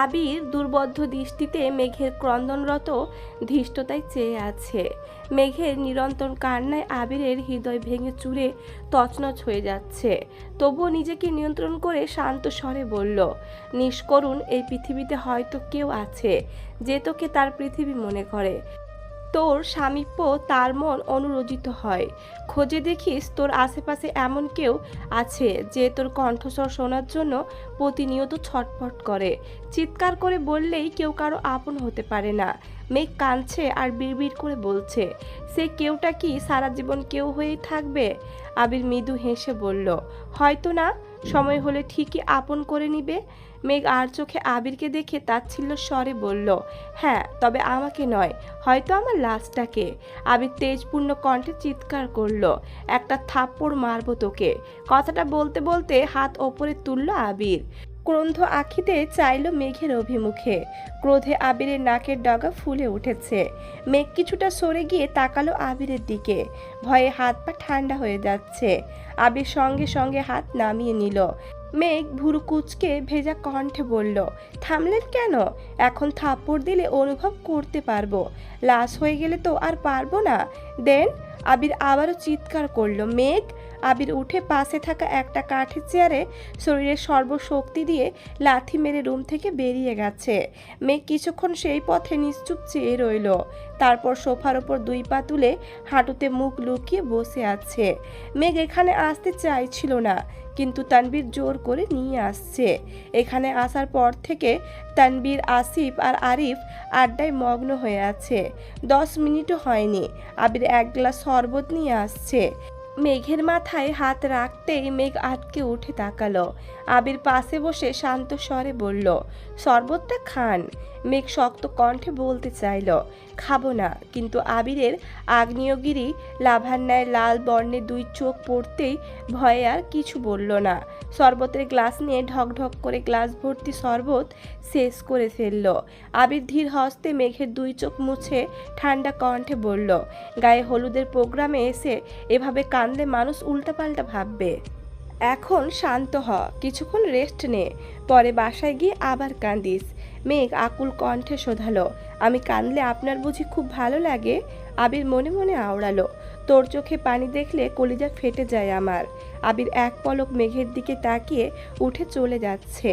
আবির দুর্বোধ্য দৃষ্টিতে মেঘের ক্রন্দনরত ধৃষ্টতায় চেয়ে আছে। মেঘের নিরন্তর কান্নায় আবিরের হৃদয় ভেঙে চুরে তছনছ হয়ে যাচ্ছে। তবুও নিজেকে নিয়ন্ত্রণ করে শান্ত স্বরে বলল, নিষ্করুণ এই পৃথিবীতে হয়তো কেউ আছে যে তোকে তার পৃথিবী মনে করে। তোর সামীপ্য তার মন অনুরোচিত হয়। খোঁজে দেখিস তোর আশেপাশে এমন কেউ আছে যে তোর কণ্ঠস্বর শোনার জন্য প্রতিনিয়ত ছটফট করে। চিৎকার করে বললেই কেউ কারো আপন হতে পারে না। মেঘ কাঁদছে আর বিড়বিড় করে বলছে, সে কেউটা কি সারা জীবন কেউ হয়েই থাকবে? আবির মৃদু হেসে বলল, হয়তো না, সময় হলে ঠিকই আপন করে নিবে। মেঘ আর চোখে আবিরকে দেখে তাচ্ছিল্য স্বরে বলল, হ্যাঁ, তবে আমাকে নয়, হয়তো আমার লাশটাকে। আবির তেজপূর্ণ কণ্ঠে চিৎকার করলো, একটা থাপ্পড় মারবো তোকে। কথাটা বলতে বলতে হাত ওপরে তুলল আবির। ক্রোধ আঁখিতে চাইল মেঘের অভিমুখে। ক্রোধে আবিরের নাকের ডগা ফুলে উঠেছে। মেঘ কিছুটা সরে গিয়ে তাকালো আবিরের দিকে। ভয়ে হাত পা ঠান্ডা হয়ে যাচ্ছে। আবির সঙ্গে সঙ্গে হাত নামিয়ে নিল। মেঘ ভুরু কুচকে ভেজা কণ্ঠে বলল, থামলেন কেন? এখন থাপ্পড় দিলে অনুভব করতে পারবো, লাশ হয়ে গেলে তো আর পারবো না। দেন। আবির আবারও চিৎকার করলো। মেঘ। আবির উঠে পাশে থাকা একটা কাঠের চেয়ারে শরীরের সর্বশক্তি দিয়ে লাথি মেরে রুম থেকে বেরিয়ে গেছে। মেঘ কিছুক্ষণ সেই পথে নিশ্চুপ চেয়ে রইল। তারপর সোফার ওপর দুই পা তুলে হাঁটুতে মুখ লুকিয়ে বসে আছে। মেঘ এখানে আসতে চাইছিল না, কিন্তু তানবীর জোর করে নিয়ে আসছে। এখানে আসার পর থেকে তানবীর, আসিফ আর আরিফ আড্ডায় মগ্ন হয়ে আছে। 10 মিনিটও হয়নি আবির এক গ্লাস শরবত নিয়ে আসছে। মেঘের মাথায় হাত রাখতেই মেঘ আটকে উঠে তাকালো। আবির পাশে বসে শান্ত স্বরে বলল, শরবতটা খান। মেঘ শক্ত কণ্ঠে বলতে চাইল, খাবো না, কিন্তু আবিরের আগ্নেয়গিরি লাভার ন্যায় লাল বর্ণে দুই চোখ পড়তেই ভয়ে আর কিছু বলল না। শরবতের গ্লাস নিয়ে ঢকঢক করে গ্লাস ভর্তি শরবত শেষ করে ফেলল। আবির ধীর হস্তে মেঘের দুই চোখ মুছে ঠান্ডা কণ্ঠে বলল, গায়ে হলুদের প্রোগ্রামে এসে এভাবে কাঁদলে মানুষ উল্টাপাল্টা ভাববে। এখন শান্ত হ, কিছুক্ষণ রেস্ট নে, পরে বাসায় গিয়ে আবার কাঁদিস। মেঘ আকুল কণ্ঠে শোধালো, আমি কাঁদলে আপনার বুঝি খুব ভালো লাগে? আবির মনে মনে আওড়ালো, তোর চোখে পানি দেখলে কলিজা ফেটে যায় আমার। আবির এক পলক মেঘের দিকে তাকিয়ে উঠে চলে যাচ্ছে।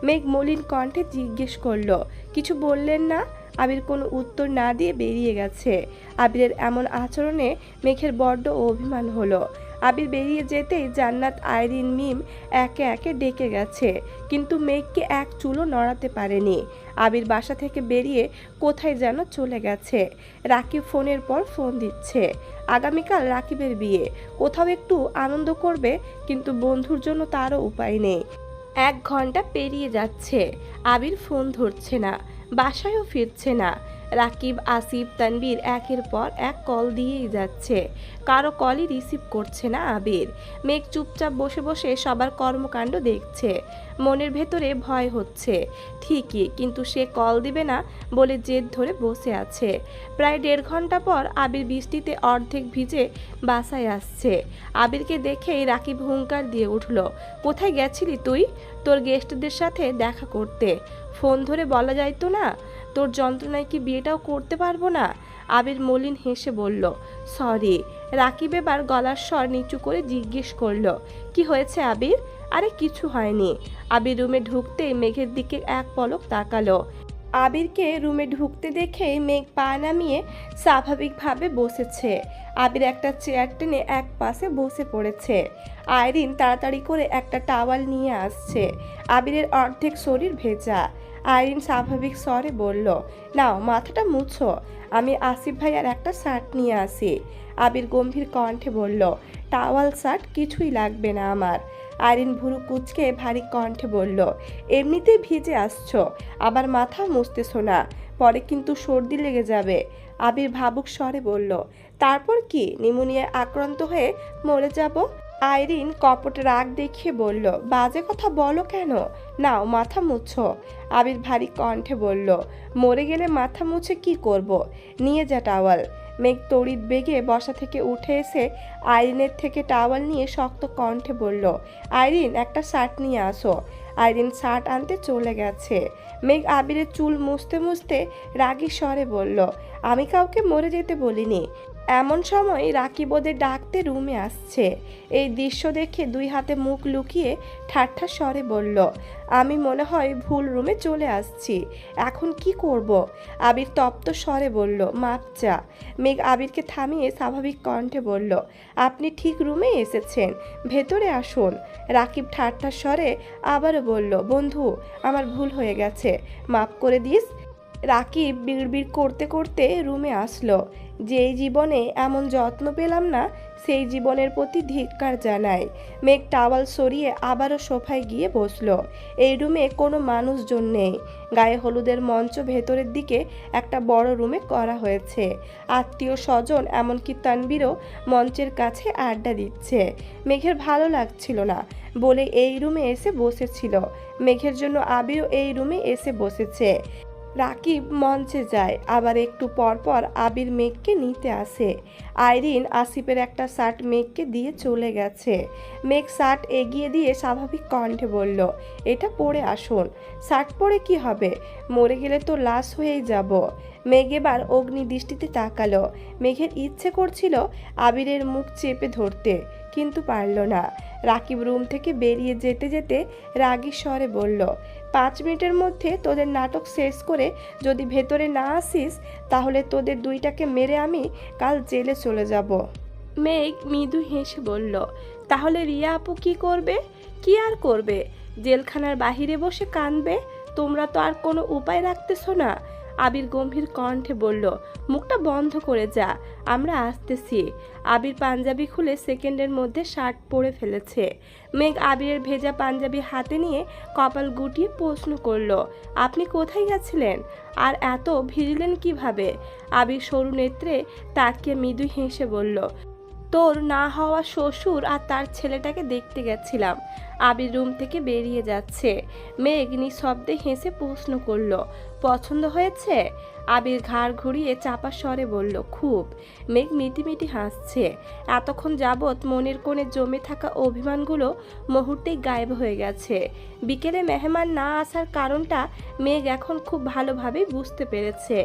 মেঘ মলিন কণ্ঠে জিজ্ঞেস করলো, কিছু বললেন না? আবির কোনো উত্তর না দিয়ে বেরিয়ে গেছে। আবিরের এমন আচরণে মেঘের বড্ড অভিমান হলো। আবির বেরিয়ে যেতেই জান্নাত, আইরিন, মিম একে একে ডেকে গেছে, কিন্তু মেঘকে এক চুলও নড়াতে পারেনি। আবির বাসা থেকে বেরিয়ে কোথায় যেন চলে গেছে। রাকিব ফোনের পর ফোন দিচ্ছে। আগামীকাল রাকিবের বিয়ে, কোথাও একটু আনন্দ করবে, কিন্তু বন্ধুর জন্য তারও উপায় নেই। 1 ঘন্টা পেরিয়ে যাচ্ছে, আবির ফোন ধরছে না, বাসায়ও ফিরছে না। রাকিব, আসিফ, তানবীর একের পর এক কল দিয়েই যাচ্ছে, কারো কলই রিসিভ করছে না আবির। মেঘ চুপচাপ বসে বসে সবার কর্মকাণ্ড দেখছে। মনের ভেতরে ভয় হচ্ছে ঠিকই, কিন্তু সে কল দিবে না বলে জেদ ধরে বসে আছে। প্রায় 1.5 ঘন্টা পর আবির বৃষ্টিতে অর্ধেক ভিজে বাসায় আসছে। আবিরকে দেখেই রাকিব হুঙ্কার দিয়ে উঠল, কোথায় গেছিলি তুই? তোর গেস্টদের সাথে দেখা করতে। ফোন ধরে বলা যাইতো না? তোর যন্ত্রণায় কি বিয়েটাও করতে পারবো না? আবির মলিন হেসে বলল, সরি। রাকিব এবার গলার স্বর নিচু করে জিজ্ঞেস করলো, কি হয়েছে আবির? আরে কিছু হয়নি। আবির রুমে ঢুকতেই মেঘের দিকে এক পলক তাকালো। আবিরকে রুমে ঢুকতে দেখেই মেঘ পা নামিয়ে স্বাভাবিকভাবে বসেছে। আবির একটা চেয়ার টেনে এক পাশে বসে পড়েছে। আইরিন তাড়াতাড়ি করে একটা টাওয়াল নিয়ে আসছে। আবিরের অর্ধেক শরীর ভেজা। আইরিন স্বাভাবিক স্বরে বলল, নাও মাথাটা মুছো, আমি আসিফ ভাইয়ার একটা শার্ট নিয়ে আসি। আবির গম্ভীর কণ্ঠে বলল, টাওয়াল শার্ট কিছুই লাগবে না আমার। আইরিন ভুরু কুচকে ভারী কণ্ঠে বলল, এমনিতেই ভিজে আসছো, আবার মাথা মুছতেছো না, পরে কিন্তু সর্দি লেগে যাবে। আবির ভাবুক স্বরে বলল, তারপর কি, নিউমোনিয়ায় আক্রান্ত হয়ে মরে যাব? আইরিন কপট রাগ দেখিয়ে বলল, বাজে কথা বলো কেন, নাও মাথা মুছো। আবির ভারী কণ্ঠে বলল, মরে গেলে মাথা মুছে কি করব, নিয়ে যা টাওয়াল। মেঘ তড়িৎ বেগে বসা থেকে উঠে এসে আইরিনের থেকে টাওয়াল নিয়ে শক্ত কণ্ঠে বলল, আইরিন একটা শার্ট নিয়ে আসো। আইরিন শার্ট আনতে চলে গেছে। মেঘ আবিরের চুল মুছতে মুছতে রাগী স্বরে বলল, আমি কাউকে মরে যেতে বলিনি। এমন সময় রাকিব ওদের ডাকতে রুমে আসছে। এই দৃশ্য দেখে দুই হাতে মুখ লুকিয়ে ঠাট্টা স্বরে বলল, আমি মনে হয় ভুল রুমে চলে আসছি, এখন কি করব? আবির তপ্ত স্বরে বলল, মাপ চা। মেঘ আবিরকে থামিয়ে স্বাভাবিক কণ্ঠে বলল, আপনি ঠিক রুমে এসেছেন, ভেতরে আসুন। রাকিব ঠাট্টা স্বরে আবারও বলল, বন্ধু আমার ভুল হয়ে গেছে, মাপ করে দিস। রাকিব বিড়বিড় করতে করতে রুমে আসলো। যেই জীবনে এমন যত্ন পেলাম না, সেই জীবনের প্রতি ধিক্কার জানাই। মেঘ টাওয়াল সরিয়ে আবারও সোফায় গিয়ে বসলো। এই রুমে কোনো মানুষজন নেই। গায়ে হলুদের মঞ্চ ভেতরের দিকে একটা বড় রুমে করা হয়েছে। আত্মীয় স্বজন এমনকি তানবীরও মঞ্চের কাছে আড্ডা দিচ্ছে। মেঘের ভালো লাগছিল না বলে এই রুমে এসে বসেছিল। মেঘের জন্য আবিরও এই রুমে এসে বসেছে। রাকিব মঞ্চে যায়, আবার একটু পর পর আবির মেঘকে নিতে আসে। আইরিন আসিফের একটা শার্ট মেঘকে দিয়ে চলে গেছে। মেঘ শার্ট এগিয়ে দিয়ে স্বাভাবিক কণ্ঠে বলল, এটা পরে আসুন। শার্ট পরে কি হবে? মরে গেলে তো লাশ হয়েই যাব। মেঘ এবার অগ্নি দৃষ্টিতে তাকালো। মেঘের ইচ্ছে করছিল আবিরের মুখ চেপে ধরতে, কিন্তু পারল না। রাকিব রুম থেকে বেরিয়ে যেতে যেতে রাগী স্বরে বলল, 5 মিনিটের মধ্যে তোদের নাটক শেষ করে যদি ভেতরে না আসিস, তাহলে তোদের দুইটাকে মেরে আমি কাল জেলে চলে যাব। মেঘ মৃদু হেসে বলল, তাহলে রিয়া আপু কি করবে? কি আর করবে? জেলখানার বাহিরে বসে কাঁদবে। তোমরা তো আর কোনো উপায় রাখতেছো না। আবির গম্ভীর কণ্ঠে বলল, মুখটা বন্ধ করে যা, আমরা আসতেছি। আবির পাঞ্জাবি খুলে সেকেন্ডের মধ্যে শার্ট পরে ফেলেছে। মেঘ আবিরের ভেজা পাঞ্জাবি হাতে নিয়ে কপাল গুটিয়ে প্রশ্ন করল, আপনি কোথায় গেছিলেন? আর এত ভিজলেন কিভাবে? আবির সরু নেত্রে তাকিয়ে মৃদু হেসে বলল, তোর না হওয়া শ্বশুর আর তার ছেলেটাকে দেখতে গেছিলাম। আবির রুম থেকে বেরিয়ে যাচ্ছে। মেঘ নিঃশব্দে হেসে প্রশ্ন করল, পছন্দ হয়েছে? আবির ঘাড় ঘুরিয়ে চাপা স্বরে বলল, খুব। মেঘ মিটিমিটি হাসছে। এতক্ষণ যাবৎ মনের কোণে জমে থাকা অভিমানগুলো মুহূর্তেই গায়েব হয়ে গেছে। বিকেলে মেহমান না আসার কারণটা মেঘ এখন খুব ভালোভাবেই বুঝতে পেরেছে।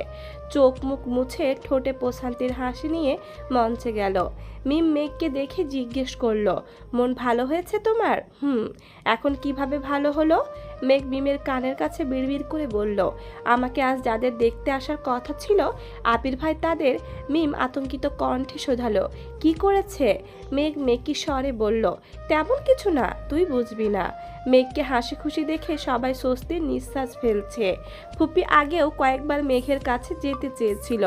চোখ মুখ মুছে ঠোঁটে প্রশান্তির হাসি নিয়ে মঞ্চে গেল। মিম মেঘকে দেখে জিজ্ঞেস করলো, মন ভালো হয়েছে তোমার? এখন কিভাবে ভালো হলো? মেঘ মিমের কানের কাছে বিড়বিড় করে বলল, আমাকে আজ যাদের দেখতে আসার কথা ছিল আবির ভাই তাদের। মিম আতঙ্কিত কণ্ঠে শোধালো, কি করেছে? মেঘ মেকি স্বরে বলল, তেমন কিছু না, তুই বুঝবি না। মেঘকে হাসি খুশি দেখে সবাই স্বস্তির নিঃশ্বাস ফেলছে। ফুপি আগেও কয়েকবার মেঘের কাছে যেতে চেয়েছিল,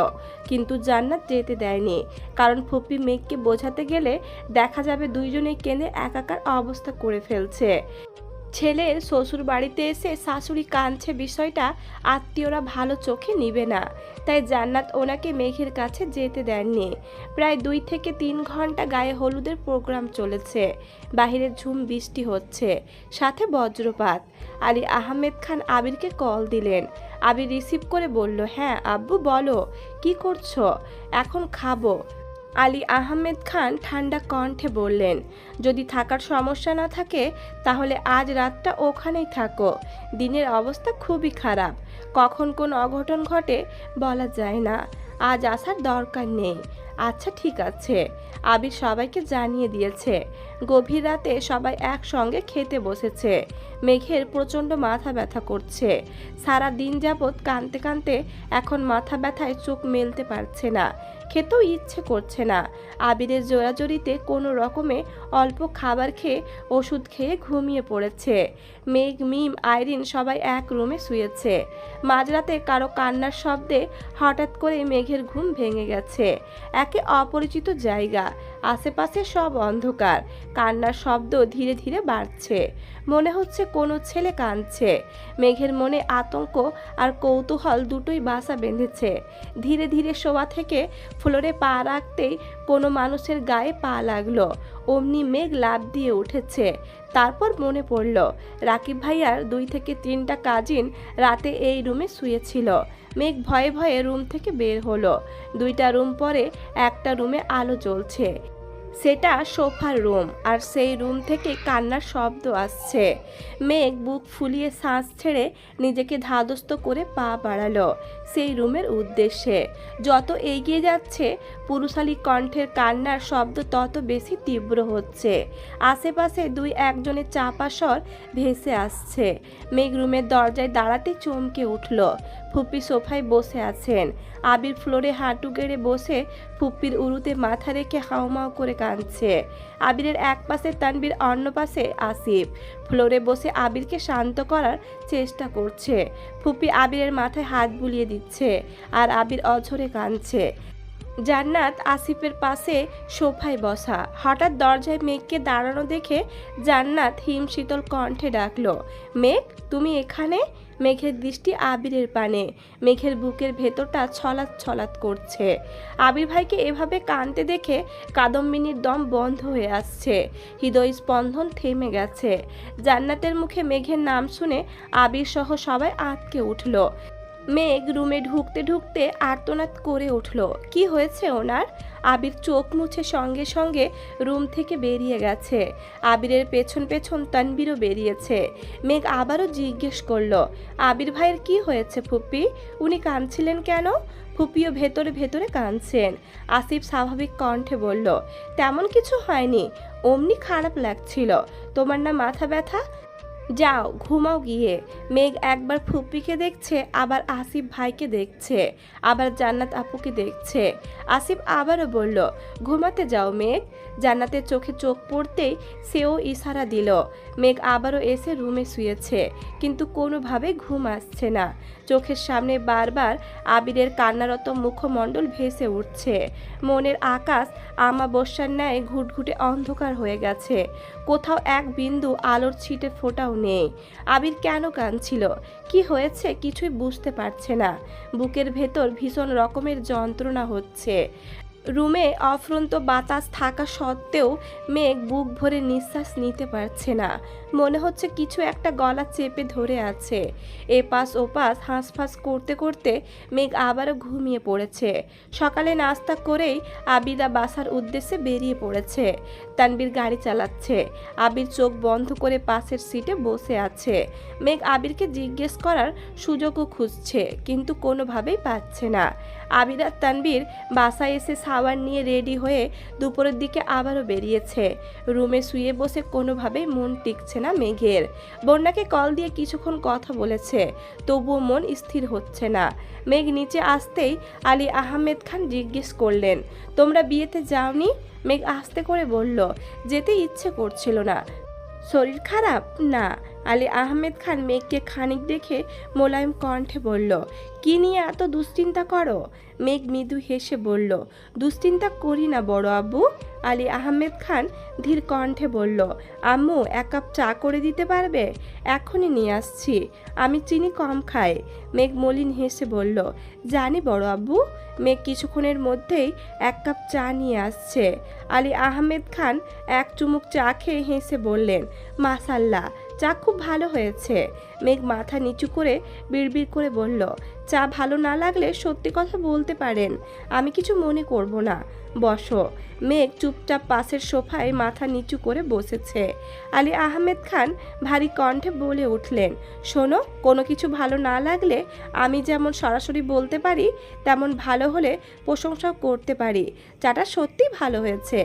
কিন্তু জান্নাত যেতে দেয়নি। কারণ ফুপি মেঘকে বোঝাতে গেলে দেখা যাবে দুইজনে কেঁদে একাকার অবস্থা করে ফেলছে। ছেলের শ্বশুর বাড়িতে এসে শাশুড়ি কাঁদছে, বিষয়টা আত্মীয়রা ভালো চোখে নিবে না। তাই জান্নাত ওনাকে মেঘের কাছে যেতে দেননি। প্রায় 2 থেকে 3 ঘন্টা গায়ে হলুদের প্রোগ্রাম চলেছে। বাহিরে ঝুম বৃষ্টি হচ্ছে, সাথে বজ্রপাত। আলী আহমেদ খান আবিরকে কল দিলেন। আবির রিসিভ করে বলল, হ্যাঁ আব্বু বলো, কি করছো? এখন খাবো। আলী আহমেদ খান ঠান্ডা কণ্ঠে বললেন, যদি থাকার সমস্যা না থাকে তাহলে আজ রাতটা ওখানেই থাকো। দিনের অবস্থা খুবই খারাপ, কখন কোন অঘটন ঘটে বলা যায় না। আজ আসার দরকার নেই। আচ্ছা ঠিক আছে। আবির সবাইকে জানিয়ে দিয়েছে। গভীর রাতে সবাই একসঙ্গে খেতে বসেছে। মেঘের প্রচণ্ড মাথা ব্যথা করছে। সারা দিন যাবৎ কাঁদতে কাঁদতে এখন মাথা ব্যথায় চোখ মেলতে পারছে না, খেতেও ইচ্ছে করছে না। আবিরের জোরাজোরিতে কোনো রকমে অল্প খাবার খেয়ে ওষুধ খেয়ে ঘুমিয়ে পড়েছে। মেঘ মিম আইরিন সবাই এক রুমে শুয়েছে। মাঝরাতে কারো কান্নার শব্দে হঠাৎ করে মেঘের ঘুম ভেঙে গেছে। একে অপরিচিত জায়গা, আশেপাশে সব অন্ধকার। কান্নার শব্দ ধীরে ধীরে বাড়ছে। মনে হচ্ছে কোনো ছেলে কাঁদছে। মেঘের মনে আতঙ্ক আর কৌতূহল দুটোই বাসা বেঁধেছে। ধীরে ধীরে শোয়া থেকে ফ্লোরে পা রাখতেই কোনো মানুষের গায়ে পা লাগলো। অমনি মেঘ লাফ দিয়ে উঠেছে। তারপর মনে পড়ল রাকিব ভাইয়ার 2 থেকে 3টা কাজিন রাতে এই রুমে শুয়েছিল। মেঘ ভয়ে ভয়ে রুম থেকে বের হলো। 2টা রুম পরে একটা রুমে আলো জ্বলছে। সেটা সোফার রুম, আর সেই রুম থেকে কান্নার শব্দ আসছে। মেঘ বুক ফুলিয়ে শ্বাস ছেড়ে নিজেকে ধাতস্থ করে পা বাড়ালো সেই রুমের উদ্দেশ্যে। যত এগিয়ে যাচ্ছে পুরুষালী কণ্ঠের কান্নার শব্দ তত বেশি তীব্র হচ্ছে। আশেপাশে দুই একজনের চাপা স্বর ভেসে আসছে। মেঘ রুমের দরজায় দাঁড়াতে চমকে উঠল। ফুপ্পি সোফায় বসে আছেন। আবির ফ্লোরে হাঁটু গেড়ে বসে ফুপ্পির উরুতে মাথা রেখে হাউমাউ করে কাঁদছে। আবিরের এক পাশে তানবীর, অন্য পাশে আসিফ ফ্লোরে বসে আবিরকে শান্ত করার চেষ্টা করছে। ফুপ্পি আবিরের মাথায় হাত বুলিয়ে দিচ্ছে আর আবির অঝরে কাঁদছে। জান্নাত আসিফের পাশে সোফায় বসা। হঠাৎ দরজায় মেঘকে দাঁড়ানো দেখে জান্নাত হিমশীতল কণ্ঠে ডাকলো, মেঘ তুমি এখানে? মেঘের দৃষ্টি আবিরের পানে। মেঘের বুকের ভেতরটা ছলাৎ ছলাৎ করছে। আবির ভাইকে এভাবে কাঁদতে দেখে কাদম্বিনীর দম বন্ধ হয়ে আসছে। হৃদয় স্পন্দন থেমে গেছে। জান্নাতের মুখে মেঘের নাম শুনে আবির সহ সবাই আঁতকে উঠল। মেঘ রুমে ঢুকতে ঢুকতে আর্তনাদ করে উঠল। কি হয়েছে ওনার? আবির চোখ মুছে সঙ্গে সঙ্গে রুম থেকে বেরিয়ে গেছে। আবিরের পেছন পেছন তানবীরও বেরিয়েছে। মেঘ আবারও জিজ্ঞেস করলো, আবির ভাইয়ের কি হয়েছে ফুপ্পি? উনি কাঁদছিলেন কেন? ফুপ্পিও ভেতরে ভেতরে কাঁদছেন। আসিফ স্বাভাবিক কণ্ঠে বলল, তেমন কিছু হয়নি, অমনি খারাপ লাগছিল। তোমার না মাথা ব্যথা? যাও ঘুমাও গিয়ে। মেঘ একবার ফুপ্পিকে দেখছে, আবার আসিফ ভাইকে দেখছে, আবার জান্নাত আপুকে দেখছে। আসিফ আবারও বলল, ঘুমাতে যাও মেঘ। জান্নাতের চোখে চোখ পড়তেই সেও ইশারা দিল। মেঘ আবারও এসে রুমে শুয়েছে, কিন্তু কোনোভাবে ঘুম আসছে না। চোখের সামনে বারবার আবিরের কান্নারত মুখমণ্ডল ভেসে উঠছে। মনের আকাশ আমাবস্যার ন্যায় ঘুটঘুটে অন্ধকার হয়ে গেছে। কোথাও এক বিন্দু আলোর ছিটে ফোটাও নেই। আবির কেন কাঁদছিল? কি হয়েছে কিছুই বুঝতে পারছে না। বুকের ভেতর ভীষণ রকমের যন্ত্রণা হচ্ছে। রুমে অফুরন্ত বাতাস থাকা সত্ত্বেও মেঘ বুক ভরে নিঃশ্বাস নিতে পারছে না। মনে হচ্ছে কিছু একটা গলা চেপে ধরে আছে। এপাশ ওপাশ হাঁসফাঁস করতে করতে মেঘ আবারও ঘুমিয়ে পড়েছে। সকালে নাস্তা করেই আবিরা বাসার উদ্দেশ্যে বেরিয়ে পড়েছে। তানবীর গাড়ি চালাচ্ছে। আবির চোখ বন্ধ করে পাশের সিটে বসে আছে। মেঘ আবিরকে জিজ্ঞেস করার সুযোগও খুঁজছে, কিন্তু কোনোভাবেই পাচ্ছে না। আবির আর তানবীর বাসায় এসে শাওয়ার নিয়ে রেডি হয়ে দুপুরের দিকে আবারও বেরিয়েছে। রুমে শুয়ে বসে কোনোভাবেই মন টিকছে না মেঘের। বন্যাকে কল দিয়ে কিছুক্ষণ কথা বলেছে, তবুও মন স্থির হচ্ছে না। মেঘ নিচে আসতেই আলী আহমেদ খান জিজ্ঞেস করলেন, তোমরা বিয়েতে যাওনি? মেঘ আস্তে করে বলল, যেতে ইচ্ছে করছিল না। শরীর খারাপ? না। আলী আহমেদ খান মেঘকে খানিক দেখে মোলায়েম কণ্ঠে বলল, কি নিয়ে এত দুশ্চিন্তা করো? মেঘ মৃদু হেসে বলল, দুশ্চিন্তা করি না বড় আব্বু। আলী আহমেদ খান ধীর কণ্ঠে বলল, আম্মু এক কাপ চা করে দিতে পারবে? এখনই নিয়ে আসছি, আমি চিনি কম খাই। মেঘ মলিন হেসে বলল, জানি বড় আব্বু। মেঘ কিছুক্ষণের মধ্যেই এক কাপ চা নিয়ে আসছে। আলী আহমেদ খান এক চুমুক চা খেয়ে হেসে বললেন, মাশাল্লাহ, চা খুব ভালো হয়েছে। মেঘ মাথা নিচু করে বিড়বিড় করে বলল, চা ভালো না লাগলে সত্যি কথা বলতে পারেন, আমি কিছু মনে করব না। বসো। মেঘ চুপচাপ পাশের সোফায় মাথা নিচু করে বসেছে। আলী আহমেদ খান ভারী কণ্ঠে বলে উঠলেন, শোনো, কোনো কিছু ভালো না লাগলে আমি যেমন সরাসরি বলতে পারি, তেমন ভালো হলে প্রশংসা করতে পারি। চাটা সত্যি ভালো হয়েছে।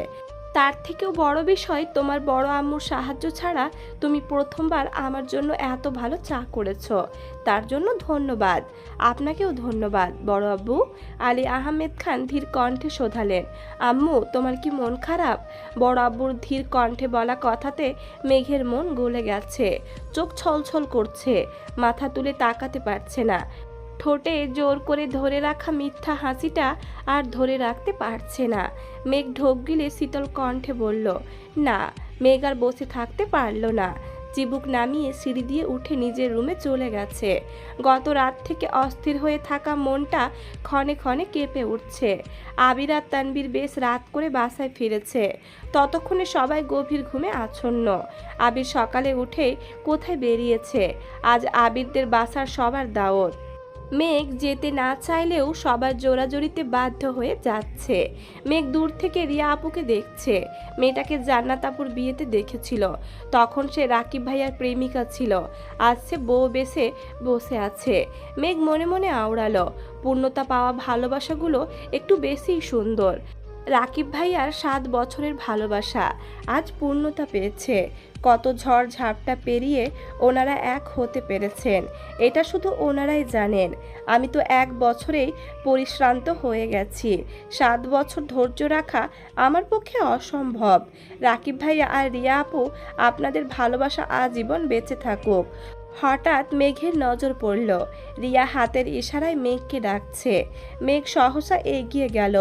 তার থেকেও বড় বিষয়, তোমার বড় আম্মুর সাহায্য ছাড়া তুমি প্রথমবার আমার জন্য এত ভালো চা করেছো, তার জন্য ধন্যবাদ। আপনাকেও ধন্যবাদ বড় আব্বু। আলী আহমেদ খান ধীর কণ্ঠে শোধালেন, আম্মু তোমার কি মন খারাপ? বড় আব্বুর ধীর কণ্ঠে বলা কথাতে মেঘের মন গলে গেছে। চোখ ছলছল করছে, মাথা তুলে তাকাতে পারছে না। ঠোঁটে জোর করে ধরে রাখা মিথ্যা হাসিটা আর ধরে রাখতে পারছে না। মেঘ ঢোক গিলে শীতল কণ্ঠে বলল, না। মেঘ আর বসে থাকতে পারল না। চিবুক নামিয়ে সিঁড়ি দিয়ে উঠে নিজের রুমে চলে গেছে। গত রাত থেকে অস্থির হয়ে থাকা মনটা ক্ষণে ক্ষণে কেঁপে উঠছে। আবির আর তানবীর বেশ রাত করে বাসায় ফিরেছে। ততক্ষণে সবাই গভীর ঘুমে আচ্ছন্ন। আবির সকালে উঠেই কোথায় বেরিয়েছে। আজ আবিরদের বাসার সবার দাওয়াত। মেঘ যেতে না চাইলেও সবার জোরাজোরিতে বাধ্য হয়ে যাচ্ছে। মেঘ দূর থেকে রিয়া আপুকে দেখছে। মেয়েটাকে জান্নাত আপুর বিয়েতে দেখেছিল, তখন সে রাকিব ভাইয়ার প্রেমিকা ছিল। আজ সে বউ বেশে বসে আছে। মেঘ মনে মনে আওড়ালো, পূর্ণতা পাওয়া ভালোবাসাগুলো একটু বেশিই সুন্দর। রাকিব ভাইয়ার 7 বছরের ভালোবাসা আজ পূর্ণতা পেয়েছে। কত ঝড় ঝাপটা পেরিয়ে ওনারা এক হতে পেরেছেন, এটা শুধু ওনারাই জানেন। আমি তো 1 বছরেই পরিশ্রান্ত হয়ে গেছি। 7 বছর ধৈর্য রাখা আমার পক্ষে অসম্ভব। রাকিব ভাইয়া আর রিয়া আপু, আপনাদের ভালোবাসা আজীবন বেঁচে থাকুক। হঠাৎ মেঘের নজর পড়ল। রিয়া হাতের ইশারায় মেঘকে ডাকছে। মেঘ সহসা এগিয়ে গেল।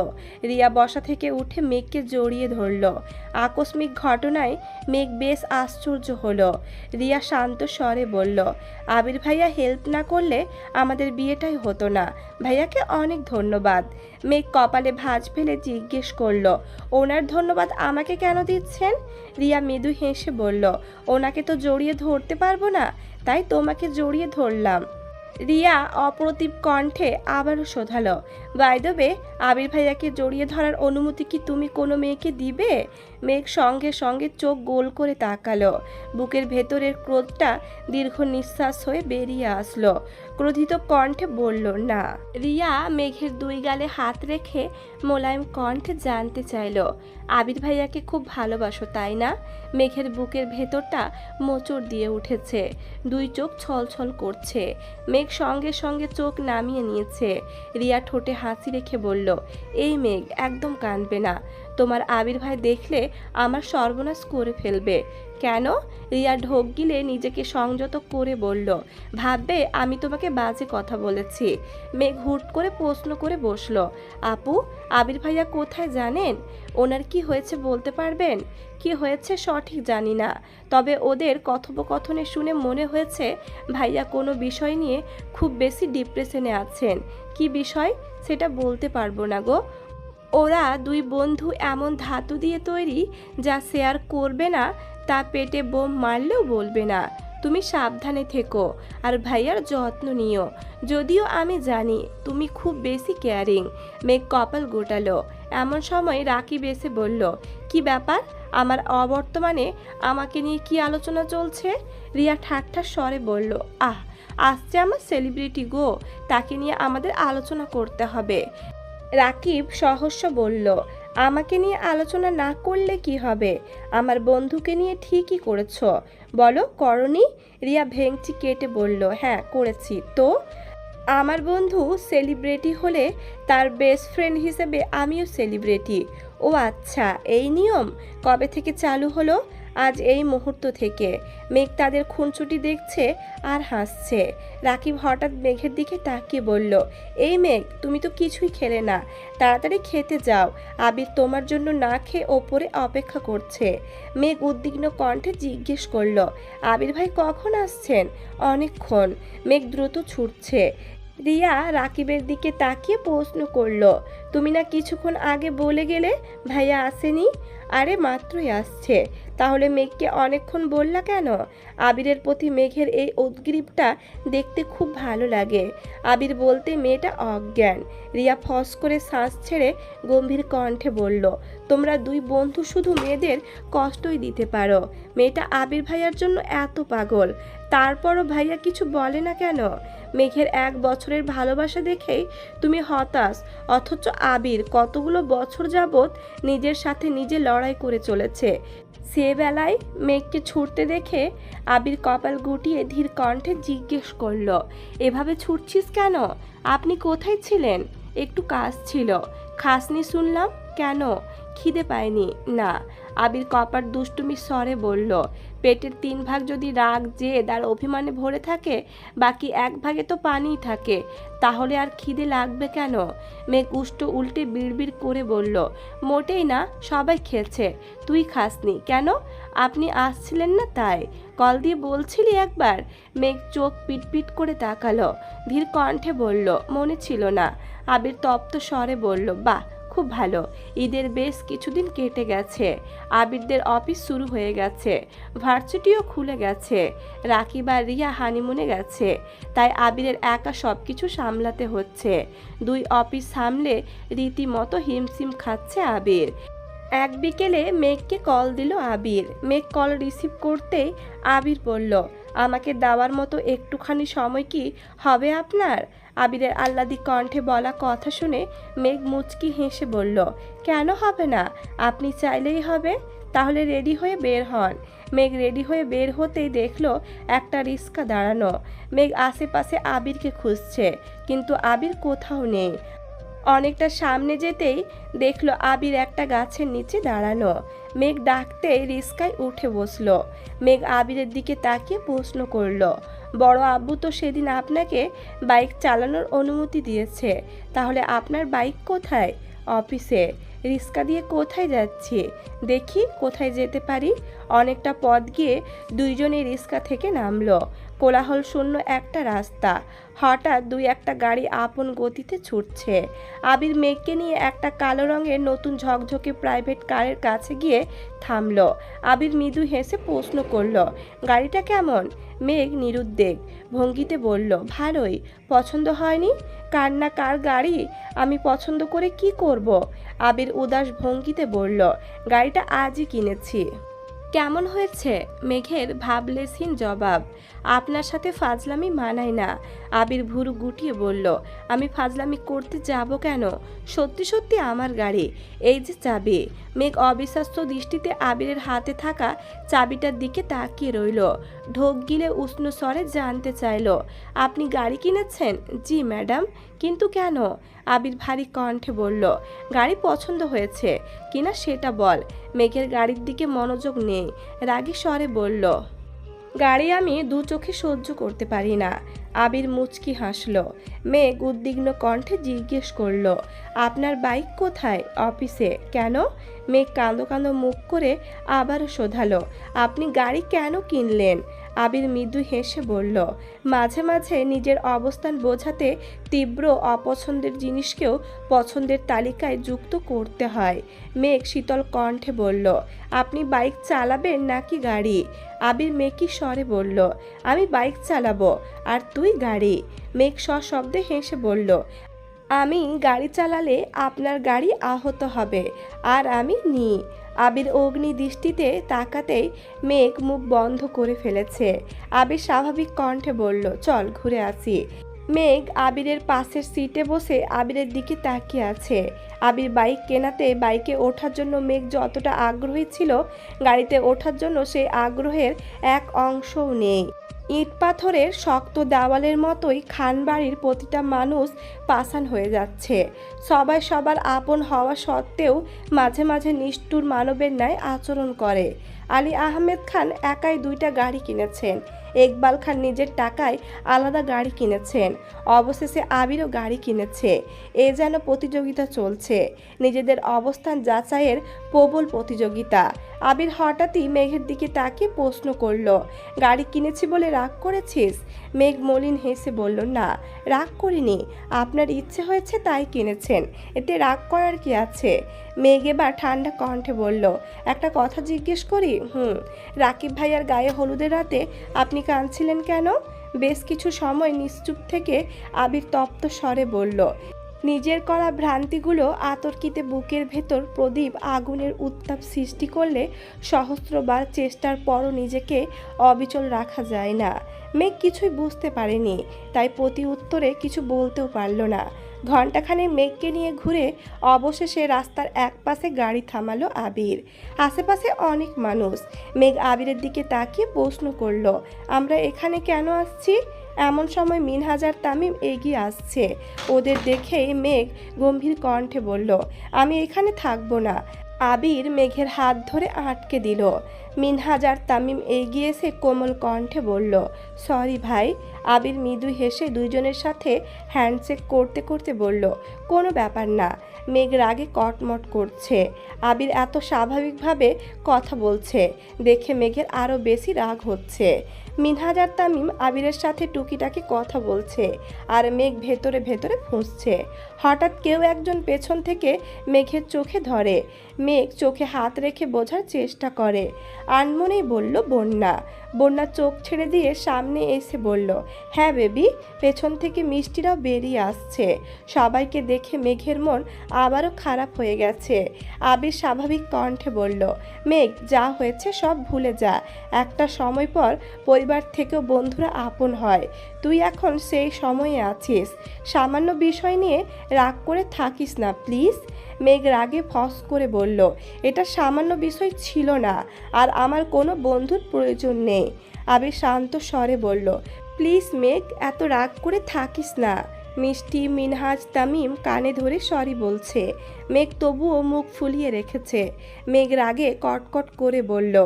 রিয়া বসা থেকে উঠে মেঘকে জড়িয়ে ধরল। আকস্মিক ঘটনায় মেঘ বেশ আশ্চর্য হলো। রিয়া শান্ত স্বরে বলল, আবির ভাইয়া হেল্প না করলে আমাদের বিয়েটাই হতো না। ভাইয়াকে অনেক ধন্যবাদ। মেঘ কপালে ভাঁজ ফেলে জিজ্ঞেস করল, ওনার ধন্যবাদ আমাকে কেন দিচ্ছেন? রিয়া মৃদু হেসে বলল, ওনাকে তো জড়িয়ে ধরতে পারবো না, তাই তোমাকে জড়িয়ে ধরলাম। রিয়া অপ্রতিভ কণ্ঠে আবারও শোধালো, বাই দ্য ওয়ে, আবির ভাইয়াকে জড়িয়ে ধরার অনুমতি কি তুমি কোনো মেয়েকে দিবে? মেঘ সঙ্গে সঙ্গে চোখ গোল করে তাকালো। বুকের ভেতরের ক্রোধটা দীর্ঘ নিঃশ্বাস হয়ে বেরিয়ে আসলো। ক্রোধিত কণ্ঠে বলল, না। রিয়া মেঘের 2 গালে হাত রেখে মোলায়েম কণ্ঠে জানতে চাইল, আবির ভাইয়াকে খুব ভালোবাসো তাই না? মেঘের বুকের ভেতরটা মোচড় দিয়ে উঠেছে, 2 চোখ ছলছল করছে। মেঘ সঙ্গে সঙ্গে চোখ নামিয়ে নিয়েছে। রিয়া ঠোঁটে হাসি রেখে বলল, এই মেঘ, একদম কাঁদবে না। তোমার আবির ভাই দেখলে আমার সর্বনাশ করে ফেলবে। কেন? রিয়া ঢোক গিলে নিজেকে সংযত করে বলল, ভাববে আমি তোমাকে বাজে কথা বলেছি। মেঘ হুট করে প্রশ্ন করে বসলো, আপু, আবির ভাইয়া কোথায় জানেন? ওনার কি হয়েছে বলতে পারবেন? কি হয়েছে সঠিক জানি না, তবে ওদের কথোপকথনে শুনে মনে হয়েছে ভাইয়া কোনো বিষয় নিয়ে খুব বেশি ডিপ্রেশনে আছেন। কি বিষয় সেটা বলতে পারবো না গো। ওরা 2 বন্ধু এমন ধাতু দিয়ে তৈরি যা শেয়ার করবে না, তা পেটে বোম মারলেও বলবে না। তুমি সাবধানে থেকো আর ভাইয়ার যত্ন নিও। যদিও আমি জানি তুমি খুব বেশি কেয়ারিং। মেঘ কপাল গোটালো। এমন সময় রাকিব এসে বলল, কি ব্যাপার? আমার অবর্তমানে আমাকে নিয়ে কি আলোচনা চলছে? রিয়া ঠাট্টা স্বরে বলল, আসছে আমার সেলিব্রিটি গো, তাকে নিয়ে আমাদের আলোচনা করতে হবে। রাকিব সহস্য বলল, আমাকে নিয়ে আলোচনা না করলে কি হবে? আমার বন্ধুকে নিয়ে ঠিকই করেছ। বলো করনি? রিয়া ভেংচি কেটে বলল, হ্যাঁ করেছি তো। আমার বন্ধু সেলিব্রিটি হলে তার বেস্ট ফ্রেন্ড হিসেবে আমিও সেলিব্রিটি। ও আচ্ছা, এই নিয়ম কবে থেকে চালু হলো? আজ এই মুহূর্ত থেকে। মেঘ তাদের খুনসুটি দেখছে আর হাসছে। রাকিব হঠাৎ মেঘের দিকে তাকিয়ে বলল, এই মেঘ, তুমি তো কিছুই খেলে না, তাড়াতাড়ি খেতে যাও। আবির তোমার জন্য না খেয়ে ওপরে অপেক্ষা করছে। মেঘ উদ্বিগ্ন কণ্ঠে জিজ্ঞেস করল, আবির ভাই কখন আসছেন? অনেকক্ষণ। মেঘ দ্রুত ছুটছে। রিয়া রাকিবের দিকে তাকিয়ে প্রশ্ন করল, তুমি না কিছুক্ষণ আগে বলে গেলে ভাইয়া আসেনি? আরে মাত্রই আসছে। তাহলে মেঘকে অনেকক্ষণ বললা কেন? আবিরের প্রতি মেঘের এই উদ্গ্রীবটা দেখতে খুব ভালো লাগে। আবির বলতে মেয়েটা অজ্ঞান। রিয়া ফস করে শ্বাস ছেড়ে গম্ভীর কণ্ঠে বলল, তোমরা 2 বন্ধু শুধু মেয়েদের কষ্টই দিতে পারো। মেয়েটা আবির ভাইয়ার জন্য এত পাগল, তারপরও ভাইয়া কিছু বলে না কেন? মেঘের 1 বছরের ভালোবাসা দেখেই তুমি হতাশ, অথচ আবির কতগুলো বছর যাবৎ নিজের সাথে নিজে লড়াই করে চলেছে। সে বেলায় মেঘকে ছুটতে দেখে আবির কপাল গুটিয়ে ধীর কণ্ঠে জিজ্ঞেস করল, এভাবে ছুটছিস কেন? আপনি কোথায় ছিলেন? একটু কাজ ছিল। খাসনি শুনলাম, কেন? খিদে পায়নি? না। আবির কপার দুষ্টুমির স্বরে বলল, পেটের 3 ভাগ যদি রাগ, জেদ আর অভিমানে ভরে থাকে, বাকি 1 ভাগে তো পানিই থাকে, তাহলে আর খিদে লাগবে কেন? মেঘ উষ্ট উল্টে বিড়বিড় করে বলল, মোটেই না, সবাই খেয়েছে, তুই খাসনি কেন? আপনি আসছিলেন না তাই। কল দিয়ে বলছিলি একবার। মেঘ চোখ পিটপিট করে তাকালো। ধীর কণ্ঠে বলল, মনে ছিল না। আবির তপ্ত স্বরে বলল, বাহ, খুব ভালো। ঈদের বেশ কিছুদিন কেটে গেছে, আবিরদের অফিস শুরু হয়ে গেছে, ভার্সিটিও খুলে গেছে, রাকিব আর রিয়া হানিমুনে গেছে, তাই আবিরের একা সব কিছু সামলাতে হচ্ছে। 2 অফিস সামলে রীতিমতো হিমশিম খাচ্ছে আবির। এক বিকেলে মেঘকে কল দিল আবির। মেঘ কল রিসিভ করতেই আবির বলল, আমাকে দেওয়ার মতো একটুখানি সময় কি হবে আপনার? আবিরের আহ্লাদি কণ্ঠে বলা কথা শুনে মেঘ মুচকি হেসে বলল, কেন হবে না, আপনি চাইলেই হবে। তাহলে রেডি হয়ে বের হন। মেঘ রেডি হয়ে বের হতেই দেখলো একটা রিক্সা দাঁড়ানো। মেঘ আশেপাশে আবিরকে খুঁজছে, কিন্তু আবির কোথাও নেই। অনেকটা সামনে যেতেই দেখলো আবির একটা গাছের নিচে দাঁড়ানো। মেঘ ডাকতে রিস্কায় উঠে বসলো। মেঘ আবিরের দিকে তাকিয়ে প্রশ্ন করলো, বড় আব্বু তো সেদিন আপনাকে বাইক চালানোর অনুমতি দিয়েছে, তাহলে আপনার বাইক কোথায়? অফিসে। রিস্কা দিয়ে কোথায় যাচ্ছি? দেখি কোথায় যেতে পারি। অনেকটা পথ গিয়ে দুইজনে রিস্কা থেকে নামলো। কোলাহল শূন্য একটা রাস্তা। হঠাৎ 2-1টা গাড়ি আপন গতিতে ছুটছে। আবির মেঘকে নিয়ে একটা কালো রঙের নতুন ঝকঝকে প্রাইভেট কারের কাছে গিয়ে থামলো। আবির মৃদু হেসে প্রশ্ন করলো, গাড়িটা কেমন? মেঘ নিরুদ্বেগ ভঙ্গিতে বলল, ভালোই। পছন্দ হয়নি? কার না কার গাড়ি আমি পছন্দ করে কি করব? আবির উদাস ভঙ্গিতে বলল, গাড়িটা আজই কিনেছি। কেমন হয়েছে? মেঘের ভাবলেশহীন জবাব, আপনার সাথে ফাজলামি মানায় না। আবির ভুরু গুটিয়ে বলল, আমি ফাজলামি করতে যাব কেন? সত্যি সত্যি আমার গাড়ি, এই যে চাবি। মেঘ অবিশ্বাস্য দৃষ্টিতে আবিরের হাতে থাকা চাবিটার দিকে তাকিয়ে রইল। ঢোক গিলে উষ্ণ স্বরে জানতে চাইল, আপনি গাড়ি কিনেছেন? জি ম্যাডাম। কিন্তু কেন? আবির ভারী কণ্ঠে বলল, গাড়ি পছন্দ হয়েছে কিনা সেটা বল। মেঘের গাড়ির দিকে মনোযোগ নেই, রাগী স্বরে বলল, গাড়ি আমি 2 চোখে সহ্য করতে পারি না। আবির মুচকি হাসল। মেঘ উদ্বিগ্ন কণ্ঠে জিজ্ঞেস করল, আপনার বাইক কোথায়? অফিসে। কেন? মেঘ কাঁদো কাঁদো মুখ করে আবারও শোধালো, আপনি গাড়ি কেন কিনলেন? আবির মৃদু হেসে বলল, মাঝে মাঝে নিজের অবস্থান বোঝাতে তীব্র অপছন্দের জিনিসকেও পছন্দের তালিকায় যুক্ত করতে হয়। মেঘ শীতল কণ্ঠে বলল, আপনি বাইক চালাবেন নাকি গাড়ি? আবির মেকি স্বরে বলল, আমি বাইক চালাবো আর তুই গাড়ি। মেঘ সশব্দে হেসে বলল, আমি গাড়ি চালালে আপনার গাড়ি আহত হবে আর আমি নি। আবির অগ্নি দৃষ্টিতে তাকাতেই মেঘ মুখ বন্ধ করে ফেলেছে। আবির স্বাভাবিক কণ্ঠে বলল, চল ঘুরে আসি। মেঘ আবিরের পাশের সিটে বসে আবিরের দিকে তাকিয়ে আছে। আবির বাইক কেনাতে বাইকে ওঠার জন্য মেঘ যতটা আগ্রহী ছিল, গাড়িতে ওঠার জন্য সেই আগ্রহের এক অংশও নেই। ইট পাথরের শক্ত দেওয়ালের মতোই খানবাড়ির প্রতিটা মানুষ পাষাণ হয়ে যাচ্ছে। সবাই সবার আপন হওয়া সত্ত্বেও মাঝে মাঝে নিষ্ঠুর মানবের ন্যায় আচরণ করে। আলী আহমেদ খান একাই 2টা গাড়ি কিনেছেন। ইকবাল খান নিজের টাকায় আলাদা গাড়ি কিনেছেন। অবশেষে আবিরও গাড়ি কিনেছে। এ যেন প্রতিযোগিতা চলছে, নিজেদের অবস্থান যাচাইয়ের প্রবল প্রতিযোগিতা। আবির হঠাৎই মেঘের দিকে তাকিয়ে প্রশ্ন করল, গাড়ি কিনেছি বলে রাগ করেছিস? মেঘ মলিন হেসে বলল, না রাগ করিনি, আপনার ইচ্ছে হয়েছে তাই কিনেছেন, এতে রাগ করার কি আছে? মেঘ এবার ঠান্ডা কণ্ঠে বলল, একটা কথা জিজ্ঞেস করি? রাকিব ভাইয়ার গায়ে হলুদের রাতে আপনি কাঁদছিলেন কেন? বেশ কিছু সময় নিশ্চুপ থেকে আবির তপ্ত স্বরে বলল, নিজের করা ভ্রান্তিগুলো আতর্কিতে বুকের ভেতর প্রদীপ আগুনের উত্তাপ সৃষ্টি করলে সহস্রবার চেষ্টার পরও নিজেকে অবিচল রাখা যায় না। মেঘ কিছুই বুঝতে পারেনি, তাই প্রতি উত্তরে কিছু বলতেও পারল না। ঘণ্টাখানে মেঘকে নিয়ে ঘুরে অবশেষে রাস্তার একপাশে গাড়ি থামালো আবির। আশেপাশে অনেক মানুষ। মেঘ আবিরের দিকে তাকিয়ে প্রশ্ন করল, আমরা এখানে কেন আসছি? এমন সময় মিনহাজ আর তামিম এগিয়ে আসছে। ওদের দেখেই মেঘ গম্ভীর কণ্ঠে বলল, আমি এখানে থাকবো না। আবির মেঘের হাত ধরে আটকে দিল। মিনহাজ আর তামিম এগিয়ে এসে কোমল কণ্ঠে বলল, সরি ভাই। আবির মৃদু হেসে দুইজনের সাথে হ্যান্ডশেক করতে করতে বলল, কোনো ব্যাপার না। মেঘ রাগে কটমট করছে। আবির এত স্বাভাবিকভাবে কথা বলছে দেখে মেঘের আরও বেশি রাগ হচ্ছে। মিনহাজ আর তামিম আবিরের সাথে টুকিটাকি কথা বলছে আর মেঘ ভেতরে ভেতরে ফুঁসছে। হঠাৎ কেউ একজন পেছন থেকে মেঘের চোখে ধরে। মেঘ চোখে হাত রেখে বোঝার চেষ্টা করে। আনমনেই বলল বন্যা। বন্যা চোখ ছেড়ে দিয়ে সামনে এসে বলল, হ্যাঁ বেবি। পেছন থেকে মিষ্টিরাও বেরিয়ে আসছে। সবাইকে দেখে মেঘের মন আবারও খারাপ হয়ে গেছে। আবির স্বাভাবিক কণ্ঠে বলল, মেঘ যা হয়েছে সব ভুলে যা। একটা সময় পর পরিবার থেকেও বন্ধুরা আপন হয়। তুই এখন সেই সময়ে আছিস। সামান্য বিষয় নিয়ে রাগ করে থাকিস না প্লিজ। মেঘ রাগে ফস করে বলল, এটা সামান্য বিষয় ছিল না, আর আমার কোনো বন্ধুর প্রয়োজন নেই। আবির শান্ত স্বরে বলল, প্লিজ মেঘ এত রাগ করে থাকিস না। মিষ্টি, মিনহাজ, তামিম কানে ধরে সরি বলছে। মেঘ তবুও মুখ ফুলিয়ে রেখেছে। মেঘ রাগে কটকট করে বলল,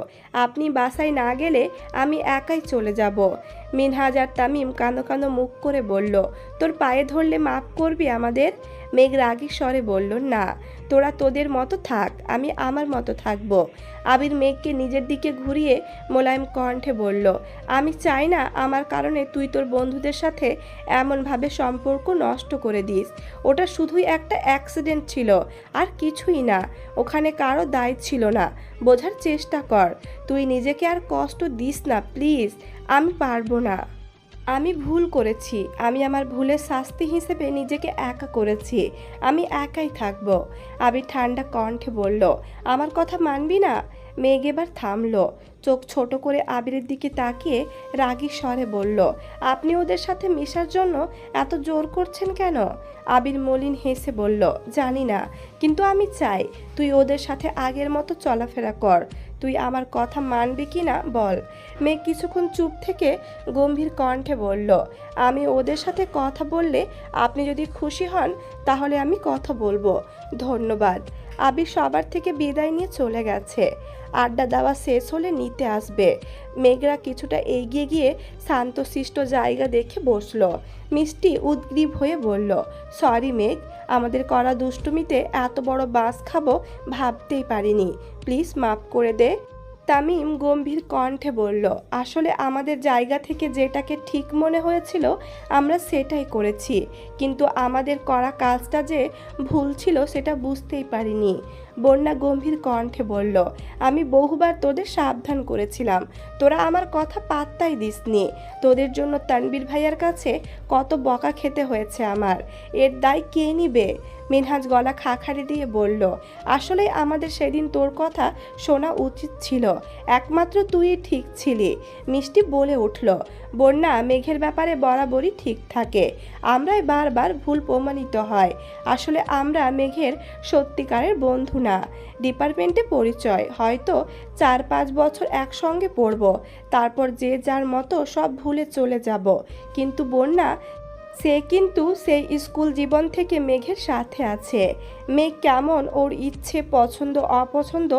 আপনি বাসায় না গেলে আমি একাই চলে যাব। মিনহাজ আর তামিম কাঁদো কাঁদো মুখ করে বলল, তোর পায়ে ধরলে মাফ করবি আমাদের? মেঘ রাগী স্বরে বলল, না, তোরা তোদের মতো থাক, আমি আমার মতো থাকবো। আবির মেঘকে নিজের দিকে ঘুরিয়ে মোলায়েম কণ্ঠে বলল, আমি চাই না আমার কারণে তুই তোর বন্ধুদের সাথে এমনভাবে সম্পর্ক নষ্ট করে দিস। ওটা শুধুই একটা অ্যাক্সিডেন্ট ছিল, আর কিছুই না। ওখানে কারো দায় ছিল না। বোঝার চেষ্টা কর। তুই নিজেকে আর কষ্ট দিস না প্লিজ। আমি পারবো না। আমি ভুল করেছি। আমি আমার ভুলের শাস্তি হিসেবে নিজেকে একা করেছি। আমি একাই থাকবো। আবির ঠান্ডা কণ্ঠে বলল, আমার কথা মানবি না? মেঘ এবার থামলো। চোখ ছোট করে আবিরের দিকে তাকিয়ে রাগী স্বরে বলল, আপনি ওদের সাথে মেশার জন্য এত জোর করছেন কেন? আবির মলিন হেসে বলল, জানি না, কিন্তু আমি চাই তুই ওদের সাথে আগের মতো চলাফেরা কর। তুই আমার কথা মানবি কি না বল। মেঘ কিছুক্ষণ চুপ থেকে গম্ভীর কণ্ঠে বলল, আমি ওদের সাথে কথা বললে আপনি যদি খুশি হন তাহলে আমি কথা বলবো। ধন্যবাদ। আবির সবার থেকে বিদায় নিয়ে চলে গেছে। আড্ডা দেওয়া শেষ হলে নিতে আসবে। মেঘরা কিছুটা এগিয়ে গিয়ে শান্তশিষ্ট জায়গা দেখে বসলো। মিষ্টি উদ্গ্রীব হয়ে বলল, সরি মেঘ, আমাদের করা দুষ্টুমিতে এত বড় বাঁশ খাবো ভাবতেই পারিনি। প্লিজ মাফ করে দে। তামিম গম্ভীর কণ্ঠে বলল, আসলে আমাদের জায়গা থেকে যেটাকে ঠিক মনে হয়েছিল আমরা সেটাই করেছি, কিন্তু আমাদের করা কাজটা যে ভুল ছিল সেটা বুঝতেই পারিনি। বন্যা গম্ভীর কণ্ঠে বলল, আমি বহুবার তোদের সাবধান করেছিলাম, তোরা আমার কথা পাত্তাই দিসনি। তোদের জন্য তানবীর ভাইয়ার কাছে কত বকা খেতে হয়েছে আমার। এর দায় কে নিবে? মিনহাজ গলা খাখারি দিয়ে বলল, আসলে আমাদের সেদিন তোর কথা শোনা উচিত ছিল। একমাত্র তুই ঠিক ছিলি। মিষ্টি বলে উঠল, বন্যা মেঘের ব্যাপারে বরাবরই ঠিক থাকে। আমরাই বারবার ভুল প্রমাণিত হয়। আসলে আমরা মেঘের সত্যিকারের বন্ধু না। ডিপার্টমেন্টে পরিচয়, হয়তো 4-5 বছর একসঙ্গে পড়ব, তারপর যে যার মতো সব ভুলে চলে যাব। কিন্তু বন্যা, সে কিন্তু সেই স্কুল জীবন থেকে মেঘের সাথে আছে। মেঘ কেমন, ওর ইচ্ছে, পছন্দ অপছন্দ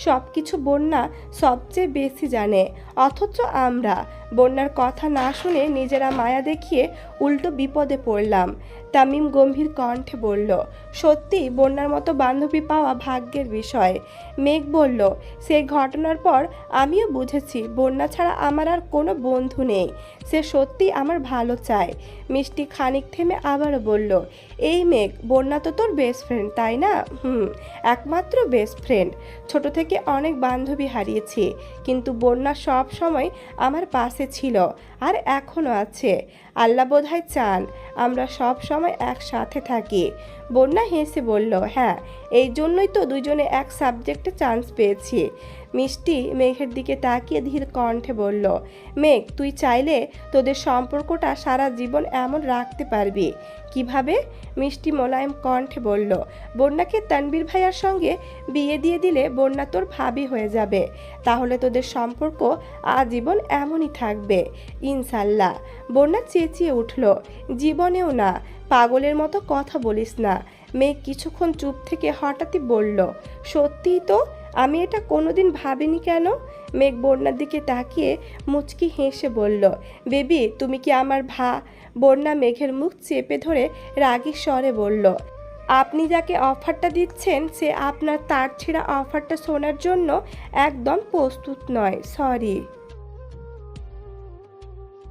সব কিছু বন্যা সবচেয়ে বেশি জানে। অথচ আমরা বন্যার কথা না শুনে নিজেরা মায়া দেখিয়ে উল্টো বিপদে পড়লাম। তামিম গম্ভীর কণ্ঠে বলল, সত্যি বন্যার মতো বান্ধবী পাওয়া ভাগ্যের বিষয়। মেঘ বলল, সেই ঘটনার পর আমিও বুঝেছি বন্যা ছাড়া আমার আর কোনো বন্ধু নেই। সে সত্যি আমার ভালো চায়। মিষ্টি খানিক থেমে আবারও বলল, এই মেঘ, বন্যা তো তোর বেস্ট ফ্রেন্ড তাই না? একমাত্র বেস্ট ফ্রেন্ড। ছোট থেকে অনেক বান্ধবী হারিয়েছি, কিন্তু বন্যা সব সময় আমার পাশে ছিল, আর এখনও আছে। আল্লাহ বোধহয় চান আমরা সব সময় একসাথে থাকি। বন্যা হেসে বলল, হ্যাঁ, এই জন্যই তো দুজনে এক সাবজেক্টে চান্স পেয়েছি। মিষ্টি মেঘের দিকে তাকিয়ে ধীর কণ্ঠে বলল, মেঘ, তুই চাইলে তোদের সম্পর্কটা সারা জীবন এমন রাখতে পারবি। কিভাবে? মিষ্টি মোলায়েম কণ্ঠে বলল, বন্যাকে তানবীর ভাইয়ার সঙ্গে বিয়ে দিয়ে দিলে বন্যা তোর ভাবি হয়ে যাবে। তাহলে তোদের সম্পর্ক আজীবন এমনই থাকবে ইনশাল্লাহ। বন্যা চেঁচিয়ে উঠল, জীবনেও না। পাগলের মতো কথা বলিস না। মেঘ কিছুক্ষণ চুপ থেকে হঠাৎই বলল, সত্যিই তো, আমি এটা কোনোদিন ভাবিনি কেন? মেঘ বন্যার দিকে তাকিয়ে মুচকি হেসে বলল, বেবি, তুমি কি আমার বন্যা মেঘের মুখ চেপে ধরে রাগী স্বরে বলল, আপনি যাকে অফারটা দিচ্ছেন সে আপনার তার ছেঁড়া অফারটা শোনার জন্য একদম প্রস্তুত নয়। সরি।